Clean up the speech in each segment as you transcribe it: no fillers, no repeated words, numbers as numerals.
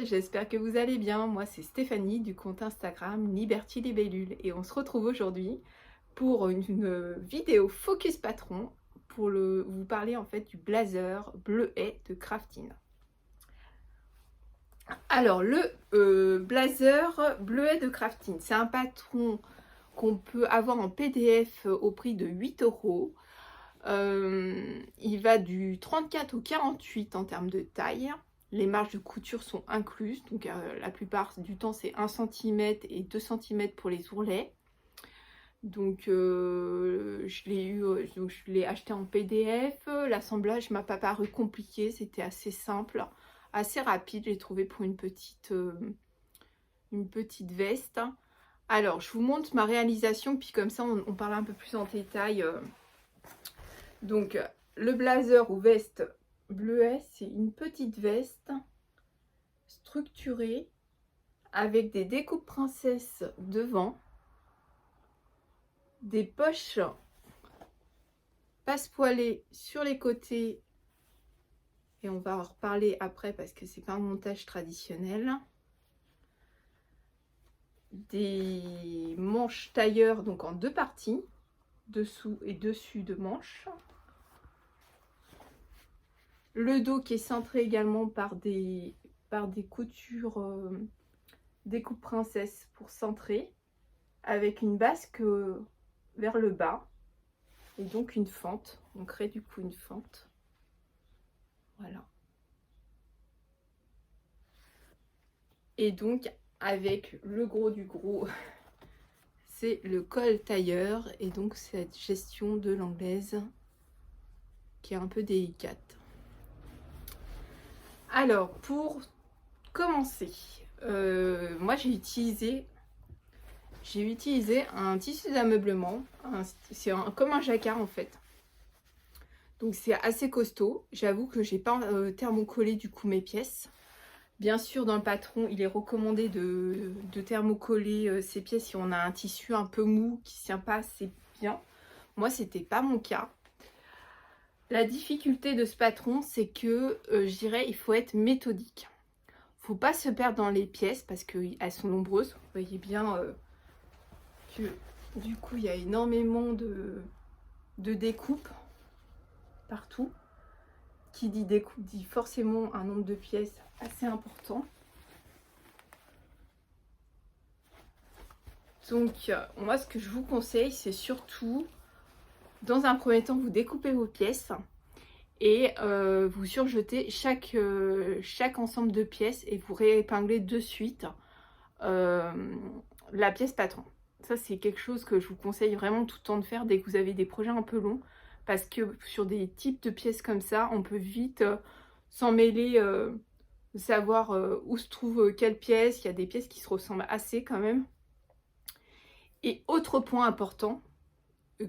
j'espère que vous allez bien. Moi, c'est Stéphanie du compte Instagram Liberty Libellule et on se retrouve aujourd'hui pour une vidéo focus patron pour vous parler en fait du blazer bleuet de Craftin. Alors, le blazer bleuet de Craftin, c'est un patron qu'on peut avoir en PDF au prix de 8 €. Il va du 34 au 48 en termes de taille. Les marges de couture sont incluses, donc la plupart du temps c'est 1 cm et 2 cm pour les ourlets. Donc je l'ai acheté en PDF. L'assemblage m'a pas paru compliqué, c'était assez simple, assez rapide, j'ai trouvé pour une petite veste. Alors je vous montre ma réalisation, puis comme ça on parle un peu plus en détail. Donc le blazer ou veste bleuet, c'est une petite veste structurée avec des découpes princesses devant, des poches passepoilées sur les côtés, et on va en reparler après parce que c'est pas un montage traditionnel, des manches tailleur donc en deux parties, dessous et dessus de manches, le dos qui est centré également par des coutures découpe princesse pour centrer, avec une basque vers le bas et donc une fente. On crée du coup une fente. Voilà. Et donc avec le gros du gros, c'est le col tailleur et donc cette gestion de l'anglaise qui est un peu délicate. Alors pour commencer, moi j'ai utilisé un tissu d'ameublement, c'est comme un jacquard en fait. Donc c'est assez costaud. J'avoue que j'ai pas thermocollé du coup mes pièces. Bien sûr, dans le patron, il est recommandé de thermocoller ces pièces si on a un tissu un peu mou qui ne tient pas assez bien. Moi, c'était pas mon cas. La difficulté de ce patron, c'est que je dirais il faut être méthodique. Faut pas se perdre dans les pièces parce qu'elles sont nombreuses. Vous voyez bien que du coup, il y a énormément de découpes partout. Qui dit découpe dit forcément un nombre de pièces assez important. Donc moi ce que je vous conseille, c'est surtout dans un premier temps vous découpez vos pièces et vous surjetez chaque ensemble de pièces et vous réépinglez de suite la pièce patron. Ça c'est quelque chose que je vous conseille vraiment tout le temps de faire dès que vous avez des projets un peu longs, parce que sur des types de pièces comme ça, on peut vite s'en mêler, savoir où se trouve quelle pièce. Il y a des pièces qui se ressemblent assez quand même. Et autre point important,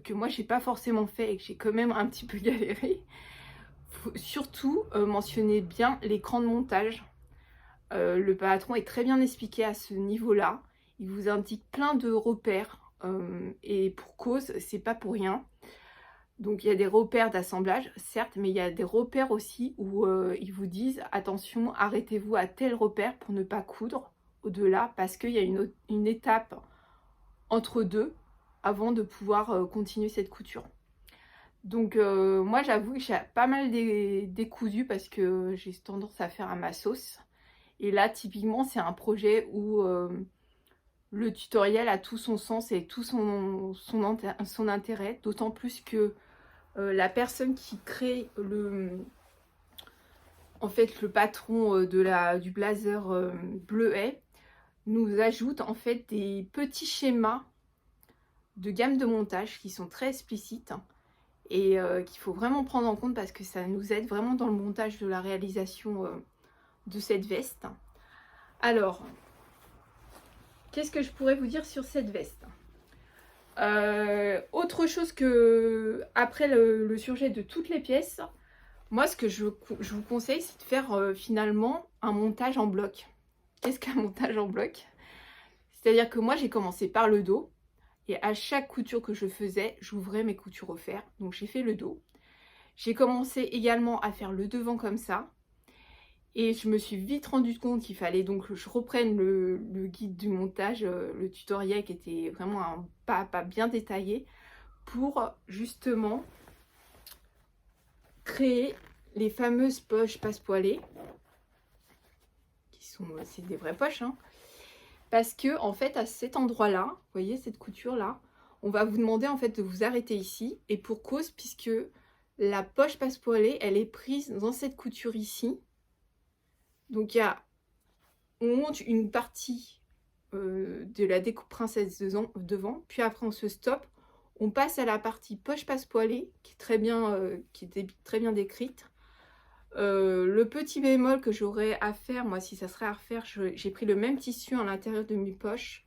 que moi j'ai pas forcément fait et que j'ai quand même un petit peu galéré, faut surtout mentionner bien l'écran de montage. Le patron est très bien expliqué à ce niveau-là. Il vous indique plein de repères et pour cause, c'est pas pour rien. Donc il y a des repères d'assemblage, certes, mais il y a des repères aussi où ils vous disent attention, arrêtez-vous à tel repère pour ne pas coudre au-delà, parce qu'il y a une étape entre deux avant de pouvoir continuer cette couture. Donc moi j'avoue que j'ai pas mal décousu parce que j'ai tendance à faire à ma sauce. Et là typiquement c'est un projet où le tutoriel a tout son sens et tout son intérêt, d'autant plus que la personne qui crée le patron du blazer bleuet nous ajoute en fait des petits schémas de gamme de montage qui sont très explicites et qu'il faut vraiment prendre en compte parce que ça nous aide vraiment dans le montage de la réalisation de cette veste. Alors, qu'est-ce que je pourrais vous dire sur cette veste ? Autre chose que après le surjet de toutes les pièces, moi ce que je vous conseille, c'est de faire finalement un montage en bloc. Qu'est-ce qu'un montage en bloc? C'est-à-dire que moi j'ai commencé par le dos et à chaque couture que je faisais, j'ouvrais mes coutures au fer. Donc j'ai fait le dos. J'ai commencé également à faire le devant comme ça. Et je me suis vite rendu compte qu'il fallait donc que je reprenne le guide du montage, le tutoriel qui était vraiment un pas à pas bien détaillé pour justement créer les fameuses poches passepoilées qui sont, c'est des vraies poches, hein, parce que en fait à cet endroit-là, vous voyez cette couture-là, on va vous demander en fait de vous arrêter ici, et pour cause, puisque la poche passepoilée, elle est prise dans cette couture ici. Donc il y a, on monte une partie de la découpe princesse devant, puis après on se stoppe, on passe à la partie poche passepoilée qui est très bien, qui était très bien décrite. Le petit bémol que j'aurais à faire, moi si ça serait à refaire, j'ai pris le même tissu à l'intérieur de mes poches.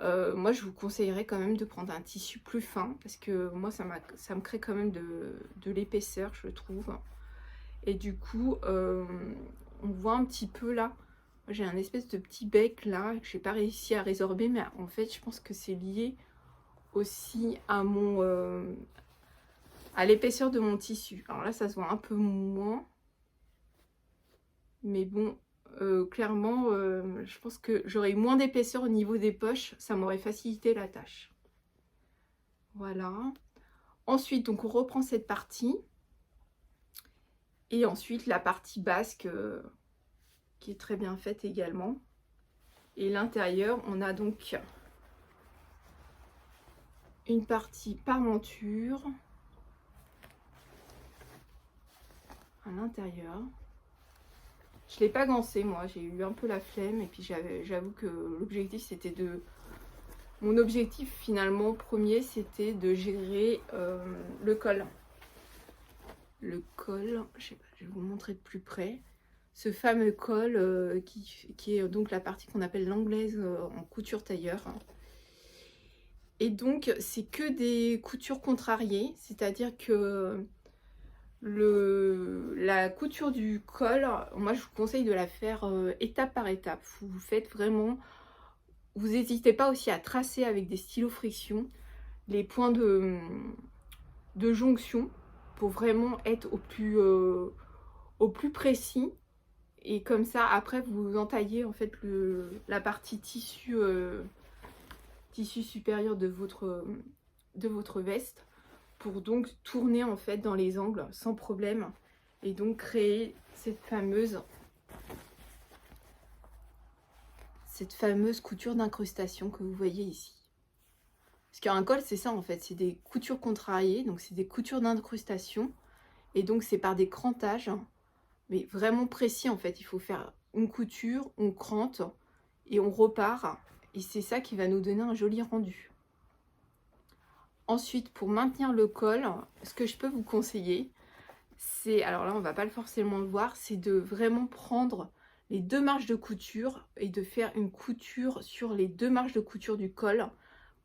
Moi je vous conseillerais quand même de prendre un tissu plus fin, parce que moi ça me crée quand même de l'épaisseur, je trouve. Et du coup on voit un petit peu là, j'ai un espèce de petit bec là que j'ai pas réussi à résorber, mais en fait je pense que c'est lié aussi à mon à l'épaisseur de mon tissu. Alors là ça se voit un peu moins, mais bon, clairement je pense que j'aurais eu moins d'épaisseur au niveau des poches, ça m'aurait facilité la tâche. Voilà. Ensuite donc on reprend cette partie, et ensuite la partie basque qui est très bien faite également. Et l'intérieur, on a donc une partie parmenture à l'intérieur. Je l'ai pas gancé moi, j'ai eu un peu la flemme, et puis j'avoue que l'objectif c'était de... Mon objectif finalement premier c'était de gérer le col. Le col, je sais pas, je vais vous montrer de plus près. Ce fameux col qui est donc la partie qu'on appelle l'anglaise en couture tailleur. Et donc c'est que des coutures contrariées, c'est-à-dire que la couture du col, moi je vous conseille de la faire étape par étape. Vous faites vraiment, vous n'hésitez pas aussi à tracer avec des stylos friction les points de jonction pour vraiment être au plus précis. Et comme ça après vous entaillez en fait la partie tissu supérieur de votre veste, pour donc tourner en fait dans les angles sans problème, et donc créer cette fameuse couture d'incrustation que vous voyez ici. Parce qu'un col c'est ça en fait, c'est des coutures contrariées, donc c'est des coutures d'incrustation, et donc c'est par des crantages, mais vraiment précis en fait. Il faut faire une couture, on crante et on repart, et c'est ça qui va nous donner un joli rendu. Ensuite, pour maintenir le col, ce que je peux vous conseiller, c'est, alors là on va pas forcément le voir, c'est de vraiment prendre les 2 marges de couture et de faire une couture sur les 2 marges de couture du col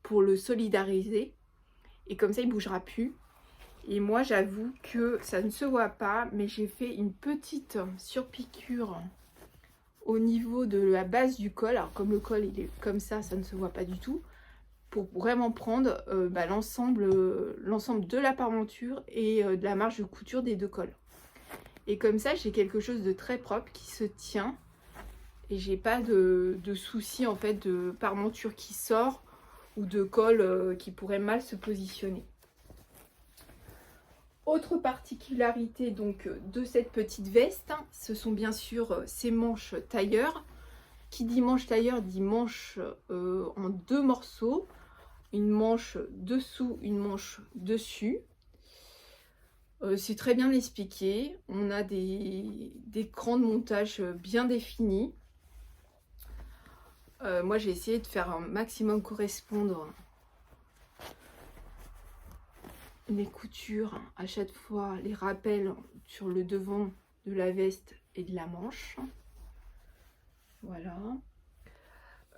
pour le solidariser, et comme ça il bougera plus. Et moi j'avoue que ça ne se voit pas, mais j'ai fait une petite surpiqûre au niveau de la base du col. Alors comme le col il est comme ça ne se voit pas du tout, pour vraiment prendre l'ensemble de la parmenture et de la marge de couture des 2 cols. Et comme ça j'ai quelque chose de très propre qui se tient, et j'ai pas de souci en fait de parmenture qui sort ou de col qui pourrait mal se positionner. Autre particularité donc de cette petite veste, ce sont bien sûr ces manches tailleur. Qui dit manche tailleur dit manche en 2 morceaux, une manche dessous, une manche dessus. C'est très bien expliqué, on a des crans de montage bien définis. Moi j'ai essayé de faire un maximum correspondre les coutures à chaque fois, les rappels sur le devant de la veste et de la manche. Voilà.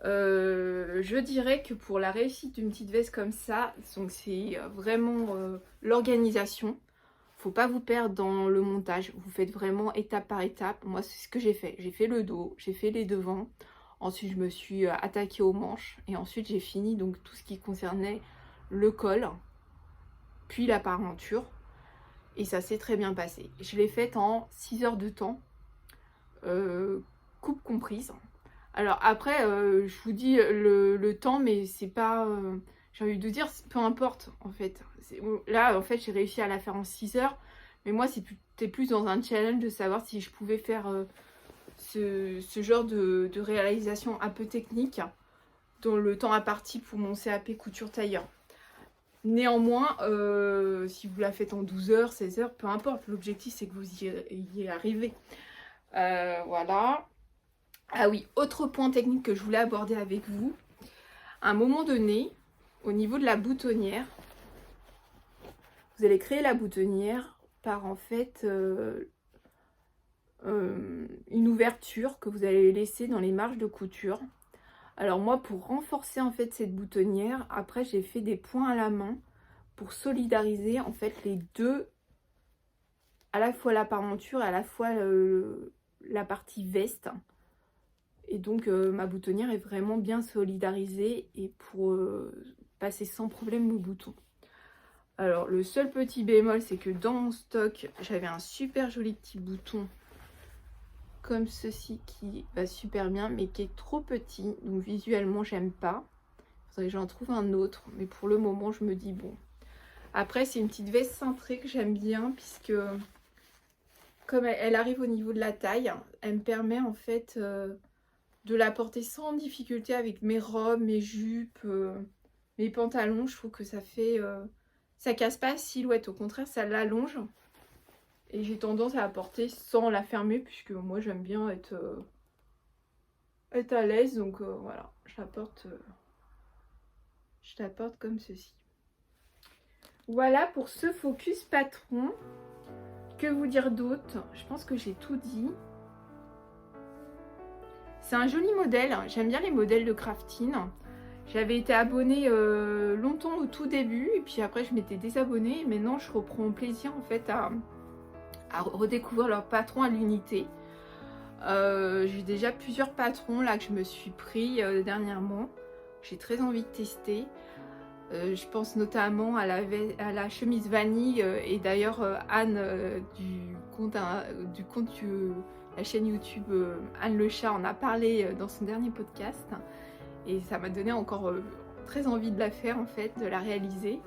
Je dirais que pour la réussite d'une petite veste comme ça, c'est vraiment l'organisation. Faut pas vous perdre dans le montage, vous faites vraiment étape par étape. Moi c'est ce que j'ai fait. J'ai fait le dos, j'ai fait les devants, ensuite je me suis attaquée aux manches, et ensuite j'ai fini donc tout ce qui concernait le col, puis la parmenture, et ça s'est très bien passé. Je l'ai faite en 6 heures de temps. coupe comprise. Alors après, je vous dis le temps, mais c'est pas... j'ai envie de dire, peu importe, en fait. Là, en fait, j'ai réussi à la faire en 6 heures. Mais moi, c'était plus dans un challenge de savoir si je pouvais faire ce genre de réalisation un peu technique dans le temps imparti pour mon CAP couture tailleur. Néanmoins, si vous la faites en 12 heures, 16 heures, peu importe. L'objectif, c'est que vous y arrivez. Voilà. Ah oui, autre point technique que je voulais aborder avec vous. À un moment donné, au niveau de la boutonnière, vous allez créer la boutonnière par en fait une ouverture que vous allez laisser dans les marges de couture. Alors moi, pour renforcer en fait cette boutonnière, après j'ai fait des points à la main pour solidariser en fait les deux, à la fois la parementure et à la fois la partie veste. Et donc ma boutonnière est vraiment bien solidarisée et pour passer sans problème le bouton. Alors le seul petit bémol, c'est que dans mon stock, j'avais un super joli petit bouton comme ceci qui va super bien mais qui est trop petit, donc visuellement j'aime pas. Il faudrait que j'en trouve un autre, mais pour le moment je me dis bon. Après c'est une petite veste cintrée que j'aime bien puisque comme elle arrive au niveau de la taille, elle me permet en fait de la porter sans difficulté avec mes robes, mes jupes, mes pantalons. Je trouve que ça fait... ça casse pas la silhouette, au contraire ça l'allonge. Et j'ai tendance à la porter sans la fermer puisque moi j'aime bien être à l'aise. Donc voilà, je la porte comme ceci. Voilà pour ce focus patron. Que vous dire d'autre? Je pense que j'ai tout dit. C'est un joli modèle, j'aime bien les modèles de crafting. J'avais été abonnée longtemps au tout début et puis après je m'étais désabonnée. Et maintenant je reprends plaisir en fait à redécouvrir leurs patrons à l'unité. J'ai déjà plusieurs patrons là que je me suis pris dernièrement. J'ai très envie de tester. Je pense notamment à la chemise vanille et d'ailleurs Anne du compte la chaîne YouTube Anne le chat en a parlé dans son dernier podcast et ça m'a donné encore très envie de la faire en fait, de la réaliser.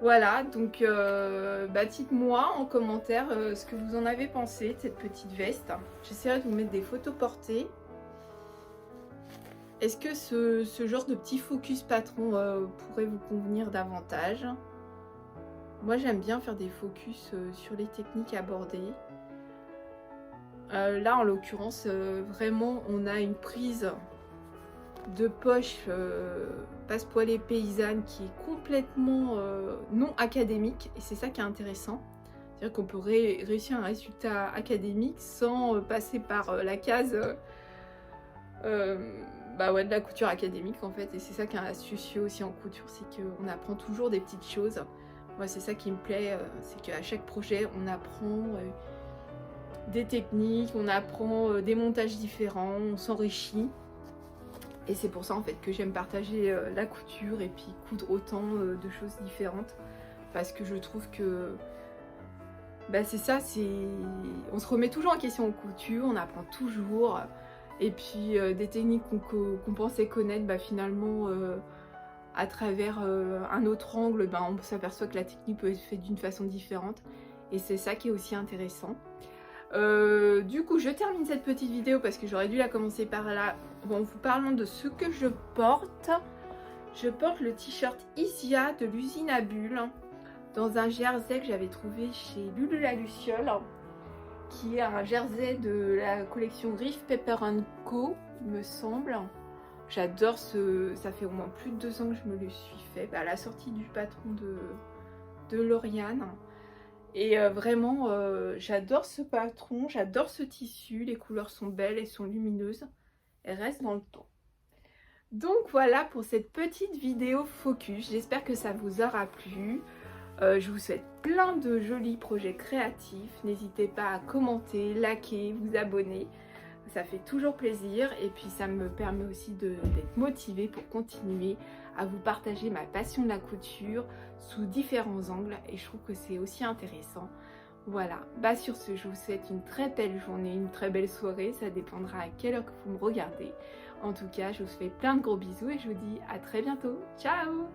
Voilà, donc dites-moi en commentaire ce que vous en avez pensé de cette petite veste. J'essaierai de vous mettre des photos portées. Est-ce que ce genre de petit focus patron pourrait vous convenir davantage? Moi j'aime bien faire des focus sur les techniques abordées. Là en l'occurrence vraiment on a une prise de poche passe-poilée paysanne qui est complètement non académique et c'est ça qui est intéressant. C'est-à-dire qu'on peut réussir un résultat académique sans passer par la case de la couture académique en fait, et c'est ça qui est astucieux aussi en couture, c'est qu'on apprend toujours des petites choses. Moi c'est ça qui me plaît, c'est qu'à chaque projet on apprend des techniques, on apprend des montages différents, on s'enrichit. Et c'est pour ça en fait que j'aime partager la couture et puis coudre autant de choses différentes. Parce que je trouve que c'est ça, on se remet toujours en question en couture, on apprend toujours. Et puis des techniques qu'on pensait connaître, finalement à travers un autre angle, on s'aperçoit que la technique peut être faite d'une façon différente. Et c'est ça qui est aussi intéressant. Du coup je termine cette petite vidéo parce que j'aurais dû la commencer par là en vous parlant de ce que je porte. Je porte le t-shirt Isia de l'usine à bulles dans un jersey que j'avais trouvé chez Lulu la Luciole, qui est un jersey de la collection Riff Pepper & Co, il me semble. J'adore ça fait au moins plus de 2 ans que je me le suis fait, à la sortie du patron de Lauriane. Et vraiment, j'adore ce patron, j'adore ce tissu, les couleurs sont belles et sont lumineuses, elles restent dans le temps. Donc voilà pour cette petite vidéo focus, j'espère que ça vous aura plu. Je vous souhaite plein de jolis projets créatifs, n'hésitez pas à commenter, liker, vous abonner, ça fait toujours plaisir et puis ça me permet aussi d'être motivée pour continuer à vous partager ma passion de la couture sous différents angles et je trouve que c'est aussi intéressant. Voilà, bah sur ce, je vous souhaite une très belle journée, une très belle soirée, ça dépendra à quelle heure que vous me regardez. En tout cas, je vous fais plein de gros bisous et je vous dis à très bientôt. Ciao!